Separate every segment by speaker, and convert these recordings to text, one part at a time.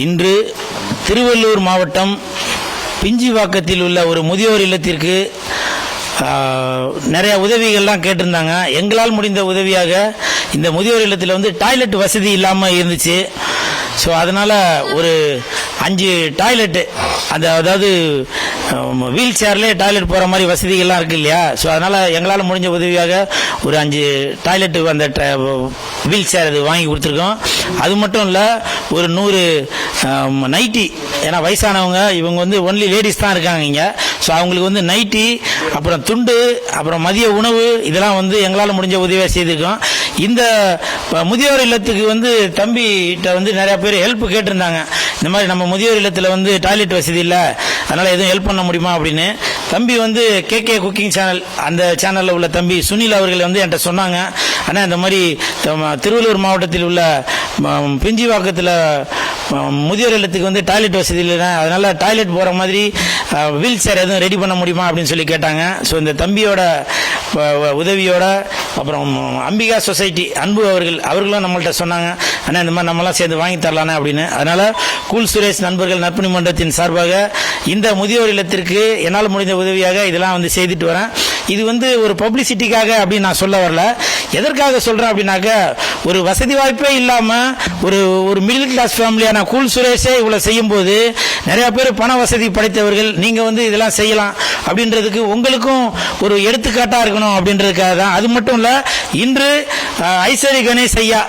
Speaker 1: இன்று திருவள்ளூர் மாவட்டம் பிஞ்சிவாக்கத்தில் உள்ள ஒரு முதியோர் இல்லத்திற்கு நிறைய உதவிகள்லாம் கேட்டிருந்தாங்க. எங்களால் முடிந்த உதவியாக இந்த முதியோர் இல்லத்தில் வந்து டாய்லெட் வசதி இல்லாமல் இருந்துச்சு. ஸோ அதனால் ஒரு 5 டாய்லெட்டு அதாவது வீல் சேர்லேயே டாய்லெட் போகிற மாதிரி வசதிகள்லாம் இருக்குது இல்லையா. ஸோ அதனால் எங்களால் முடிஞ்ச உதவியாக ஒரு 5 டாய்லெட்டு அந்த வீல் சேர் அது வாங்கி கொடுத்துருக்கோம். அது மட்டும் இல்லை, ஒரு 100 நைட்டி, ஏன்னா வயசானவங்க இவங்க வந்து ஒன்லி லேடிஸ் தான் இருக்காங்க இங்கே. ஸோ அவங்களுக்கு வந்து நைட்டி, அப்புறம் துண்டு, அப்புறம் மதிய உணவு, இதெல்லாம் வந்து எங்களால் முடிஞ்ச உதவியாக செய்திருக்கோம். இந்த முதியோர் இல்லத்துக்கு வந்து தம்பிகிட்ட வந்து நிறையா பேர் ஹெல்ப் கேட்டிருந்தாங்க. இந்த மாதிரி நம்ம முதியோர் இல்லத்தில் வந்து டாய்லெட் வசதி இல்லை, அதனால் எதுவும் ஹெல்ப் பண்ண முடியுமா அப்படின்னு. தம்பி வந்து கேகே குக்கிங் சேனல், அந்த சேனலில் உள்ள தம்பி சுனில் அவர்கள் வந்து என்கிட்ட சொன்னாங்க, ஆனால் இந்த மாதிரி திருவள்ளூர் மாவட்டத்தில் உள்ள பிஞ்சிவாக்கத்தில் முதியோர் இல்லத்துக்கு வந்து டாய்லெட் வசதி இல்லைன்னா, அதனால் டாய்லெட் போகிற மாதிரி வீல் சேர் எதுவும் ரெடி பண்ண முடியுமா அப்படின்னு சொல்லி கேட்டாங்க. ஸோ இந்த தம்பியோட உதவியோட, அப்புறம் அம்பிகா சொசைட்டி அன்பு அவர்களும் நம்மள்கிட்ட சொன்னாங்க, ஆனால் இந்த மாதிரி நம்மளாம் சேர்ந்து வாங்கி தரலானே அப்படின்னு. அதனால் கூல் சுரேஷ் நண்பர்கள் நற்பணி மன்றத்தின் சார்பாக இந்த முதியோர் இல்லத்திற்கு என்னால் முடிந்த உதவியாக இதெல்லாம் வந்து செய்துட்டு வரேன். இது வந்து ஒரு பப்ளிசிட்டிக்காக அப்படின்னு நான் சொல்ல வரல. எதற்காக சொல்கிறேன் அப்படின்னாக்க, ஒரு வசதி வாய்ப்பே இல்லாமல் ஒரு மிடில் கிளாஸ் ஃபேமிலியான கூல் சுரேஷே இவ்வளோ செய்யும்போது நிறையா பேர் பண வசதி படைத்தவர்கள் நீங்கள் வந்து இதெல்லாம் செய்யலாம் அப்படின்றதுக்கு உங்களுக்கும் ஒரு எடுத்துக்காட்டாக இருக்கணும் அப்படின்றதுக்காக தான். அது மட்டும் இல்லை, இன்று ஐஸ்வரி கணேஷ் ஐயா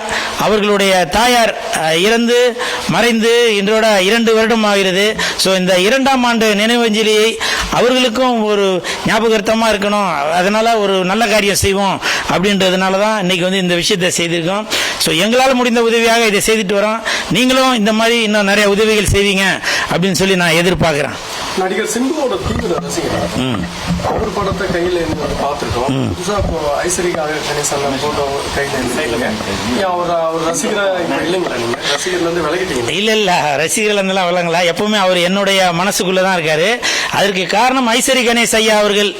Speaker 1: அவர்களுடைய தாயார் இறந்து மறைந்து இன்றோட 2 வருடம் ஆகிறது. ஸோ இந்த 2ஆம் ஆண்டு நினைவஞ்சலியை அவர்களுக்கும் ஒரு ஞாபகார்த்தமாக இருக்கணும், அதனால ஒரு நல்ல காரியம் செய்வோம் அப்படின்றதுனால தான் இன்னைக்கு வந்து இந்த விஷயத்தை செய்திருக்கோம். ஸோ எங்களால் முடிந்த உதவியாக இதை செய்துட்டு வரோம். நீங்களும் இந்த மாதிரி இன்னும் நிறைய உதவிகள் செய்வீங்க அப்படின்னு சொல்லி நான் எதிர்பார்க்கிறேன்.
Speaker 2: நடிகர் சிம்புவோட தீவிர ரசிகர், அவர் படத்தை கையில் பார்த்துருக்கோம். புதுசா இப்போ ஐஸ்வரி கணேசன் போட்டோ கையில் அவர் ரசிகரா இல்லைங்களா? நீங்க ரசிகர்ல இருந்து விலகிட்டீங்க? இல்ல,
Speaker 1: ரசிகர்கள் இருந்தெல்லாம் விளங்கல. எப்பவுமே அவர் என்னுடைய மனசுக்குள்ளதான் இருக்காரு. அதற்கு காரணம் ஐஸ்வரி கணேஷ் ஐயா அவர்கள்.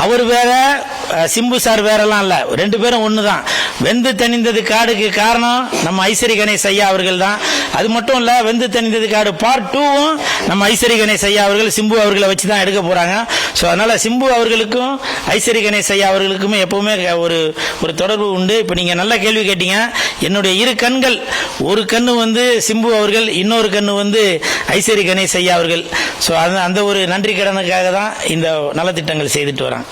Speaker 1: அவர் வேற, சிம்பு சார் வேறெல்லாம் இல்ல, 2 பேரும் ஒண்ணுதான். வெந்து தணிந்தது காடுக்கு காரணம் நம்ம ஐஸ்வரி கணேஷ் ஐயா அவர்கள் தான். அது மட்டும் இல்ல, வெந்து தணிந்தது காடு பார்ட் 2வும் நம்ம ஐஸ்வரி கணேஷ் ஐயா அவர்கள் சிம்பு அவர்களை வச்சுதான் எடுக்க போறாங்க. ஸோ அதனால சிம்பு அவர்களுக்கும் ஐஸ்வரி கணேஷ் ஐயா அவர்களுக்குமே எப்பவுமே ஒரு தொடர்பு உண்டு. இப்ப நீங்க நல்ல கேள்வி கேட்டீங்க. என்னுடைய 2 கண்கள், ஒரு கண்ணு வந்து சிம்பு அவர்கள், இன்னொரு கண்ணு வந்து ஐஸ்வரி கணேஷ் ஐயா அவர்கள். ஸோ அந்த ஒரு நன்றி கடனுக்காக தான் இந்த நலத்திட்டங்கள் செய்துட்டு வராங்க.